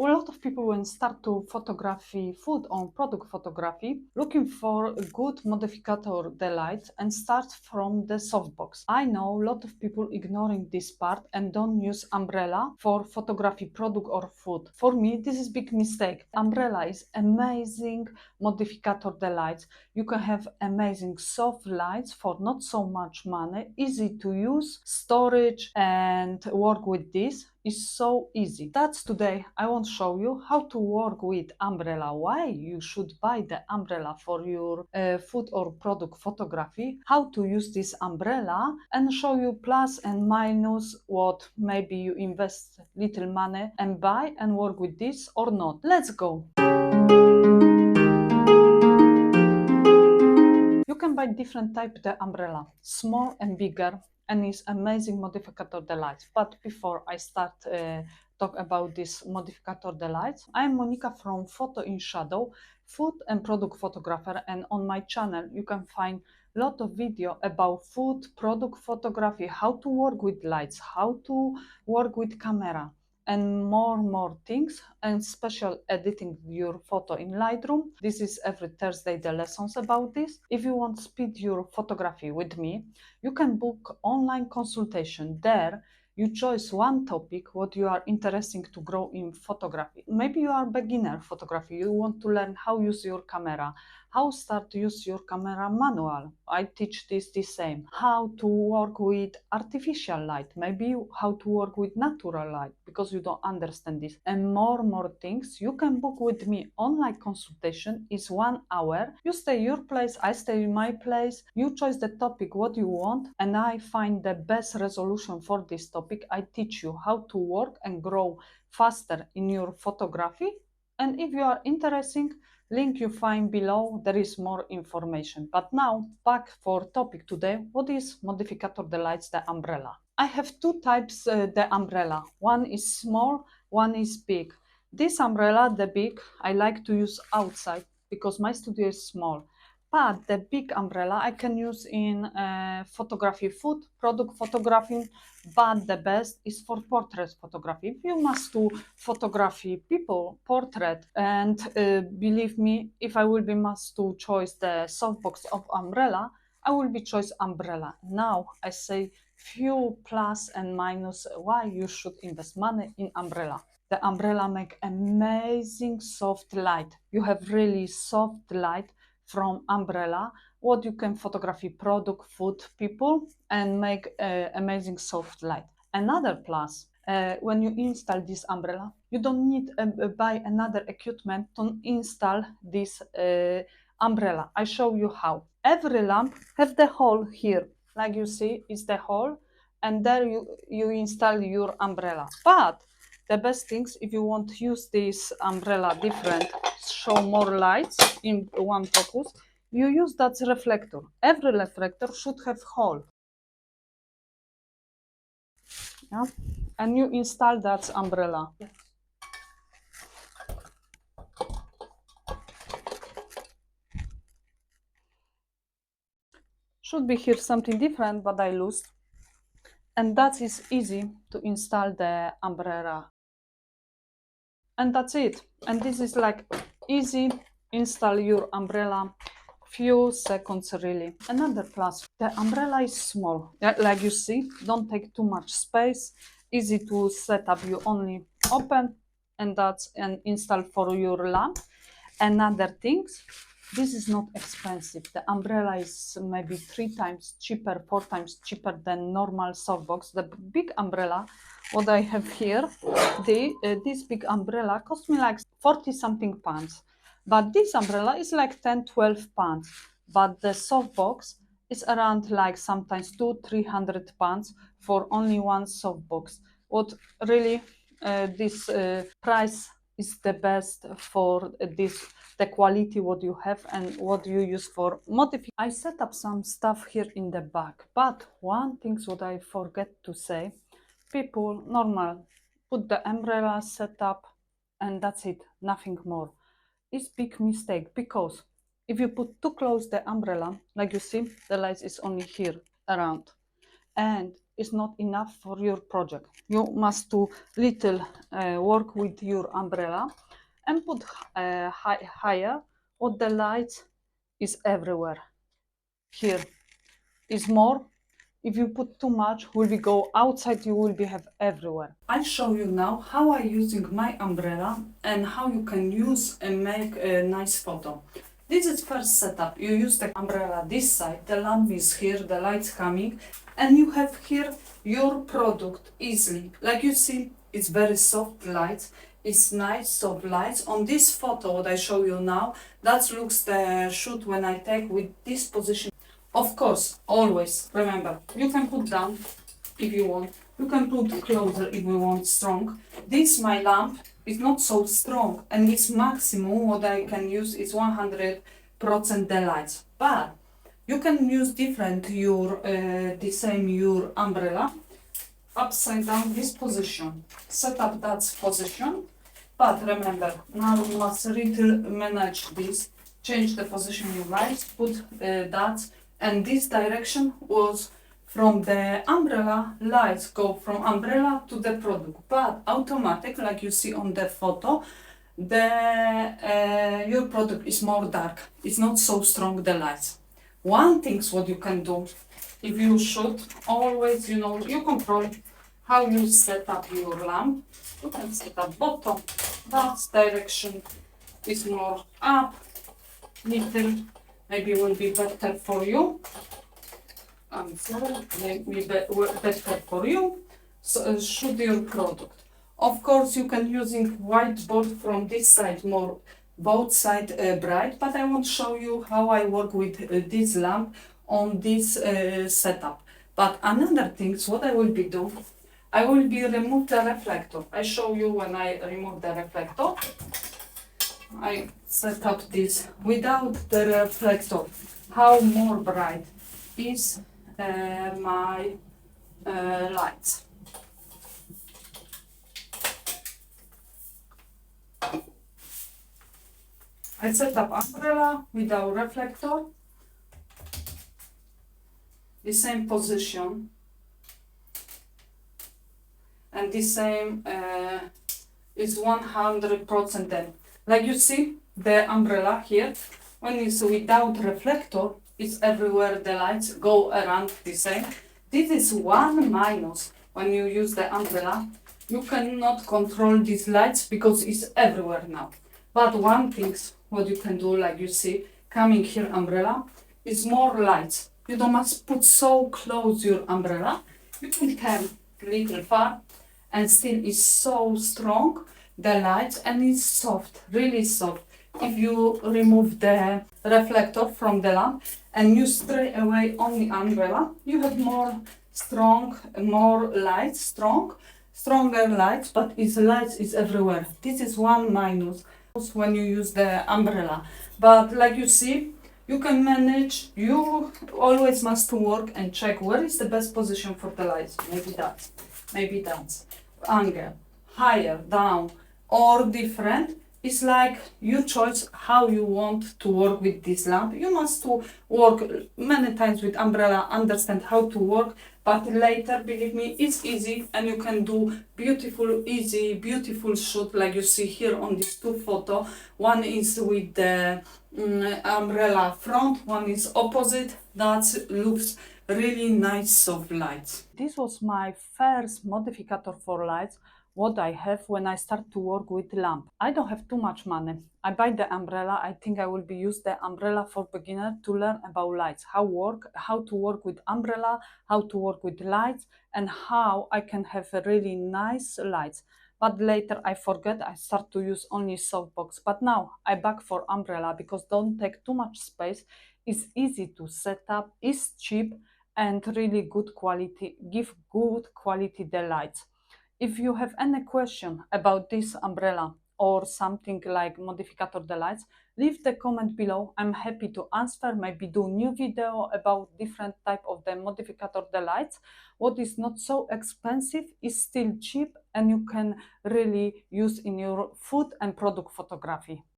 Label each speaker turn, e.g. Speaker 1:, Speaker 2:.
Speaker 1: A lot of people when start to photography food on product photography looking for a good modificator the light and start from the softbox. I know a lot of people ignoring this part and don't use umbrella for photography product or food. For me this is big mistake. Umbrella is amazing modificator the lights. You can have amazing soft lights for not so much money, easy to use, storage, and work with this is so easy. That's today I want to show you how to work with umbrella, why you should buy the umbrella for your food or product photography, how to use this umbrella, and show you plus and minus what maybe you invest little money and buy and work with this or not. Let's go. You can buy different type the umbrella, small and bigger, and it's amazing modificator the lights. But before I start talk about this modificator the lights, I am Monika from Photo in Shadow, food and product photographer, and on my channel you can find a lot of video about food, product photography, how to work with lights, how to work with camera, and more things, and special editing your photo in Lightroom. This is every Thursday the lessons about this. If you want to speed your photography with me, you can book online consultation. There you choose one topic what you are interested to grow in photography. Maybe you are beginner photography, you want to learn how use your camera, how start to use your camera manual. I teach this the same. How to work with artificial light, maybe how to work with natural light because you don't understand this, and more things. You can book with me online consultation. Is 1 hour. You stay your place, I stay in my place. You choose the topic what you want, and I find the best resolution for this topic. I teach you how to work and grow faster in your photography. And if you are interested, link you find below, there is more information. But now back for topic today. What is modificator the lights, the umbrella? I have two types the umbrella. One is small, one is big. This umbrella, the big, I like to use outside because my studio is small. But the big umbrella I can use in photography, food, product photography, but the best is for portrait photography. If you must do photography people, portrait, and believe me, if I will be must to choose the softbox of umbrella, I will be choice umbrella. Now I say few plus and minus why you should invest money in umbrella. The umbrella make amazing soft light. You have really soft light from umbrella, what you can photography product, food, people, and make amazing soft light. Another plus, when you install this umbrella, you don't need buy another equipment to install this umbrella. I show you how. Every lamp have the hole here, like you see, is the hole, and there you install your umbrella. But the best things, if you want to use this umbrella different, show more lights in one focus, you use that reflector. Every reflector should have hole. Yeah? And you install that umbrella. Should be here something different, but I lost. And that is easy to install the umbrella. And that's it. And this is like easy install your umbrella, few seconds really. Another plus, the umbrella is small, like you see, don't take too much space, easy to set up. You only open and that's and install for your lamp. Another things, this is not expensive. The umbrella is maybe 3 times cheaper, 4 times cheaper than normal softbox. The big umbrella what I have here, this big umbrella cost me like 40 something pounds, but this umbrella is like 10-12 pounds. But the softbox is around like sometimes 200-300 pounds for only one softbox. What really this price is the best for this, the quality what you have and what you use for modification. I set up some stuff here in the back, but one thing what I forget to say, people normal put the umbrella setup and that's it, nothing more. It's big mistake because if you put too close the umbrella, like you see, the light is only here around, and is not enough for your project. You must do little work with your umbrella and put higher, or the light is everywhere. Here is more. If you put too much, will be go outside, you will be have everywhere. I'll show you now how I using my umbrella and how you can use and make a nice photo. This is first setup. You use the umbrella this side, the lamp is here, the lights coming, and you have here your product easily. Like you see, it's very soft lights. It's nice soft lights. On this photo, what I show you now, that looks the shoot when I take with this position. Of course, always remember, you can put down if you want. You can put closer if you want strong. This my lamp is not so strong, and its maximum what I can use is 100% the lights. But you can use different your the same your umbrella upside down this position. Set up that position. But remember, now you must really manage this. Change the position you like. Put that. And this direction was from the umbrella, lights go from umbrella to the product, but automatic, like you see on the photo, the your product is more dark. It's not so strong, the lights. One thing what you can do, if you shoot, always, you know, you control how you set up your lamp. You can set up bottom, that direction is more up, little. Maybe will be better for you. I'm sorry, maybe better for you. So shoot your product. Of course, you can using whiteboard from this side more, both side bright. But I want to show you how I work with this lamp on this setup. But another thing, what I will be doing, I will be remove the reflector. I show you when I remove the reflector. I set up this without the reflector. How more bright is my lights. I set up umbrella without reflector. The same position. And the same is 100% then. Like you see, the umbrella here, when it's without reflector, it's everywhere the lights go around the same. This is one minus when you use the umbrella. You cannot control these lights because it's everywhere now. But one thing, what you can do, like you see, coming here umbrella, is more lights. You don't must put so close your umbrella. You can turn a little far and still is so strong. The lights, and it's soft, really soft. If you remove the reflector from the lamp and you straight away on the umbrella, you have more strong, more lights, stronger lights, but its lights is everywhere. This is one minus when you use the umbrella. But like you see, you can manage. You always must work and check where is the best position for the lights. Maybe that's angle, higher, down, or different. It's like your choice how you want to work with this lamp. You must to work many times with umbrella, understand how to work, but later, believe me, it's easy and you can do beautiful, easy, beautiful shoot like you see here on these two photos. One is with the umbrella front, one is opposite. That looks really nice soft lights. This was my first modificator for lights. What I have when I start to work with lamp. I don't have too much money. I buy the umbrella. I think I will be use the umbrella for beginner to learn about lights, how to work with umbrella, how to work with lights, and how I can have a really nice lights. But later I forget, I start to use only softbox. But now I back for umbrella because don't take too much space. It's easy to set up, it's cheap, and really good quality, give good quality the lights. If you have any question about this umbrella or something like modificator the lights, leave the comment below. I'm happy to answer, maybe do new video about different type of the modificator the lights. What is not so expensive is still cheap and you can really use in your food and product photography.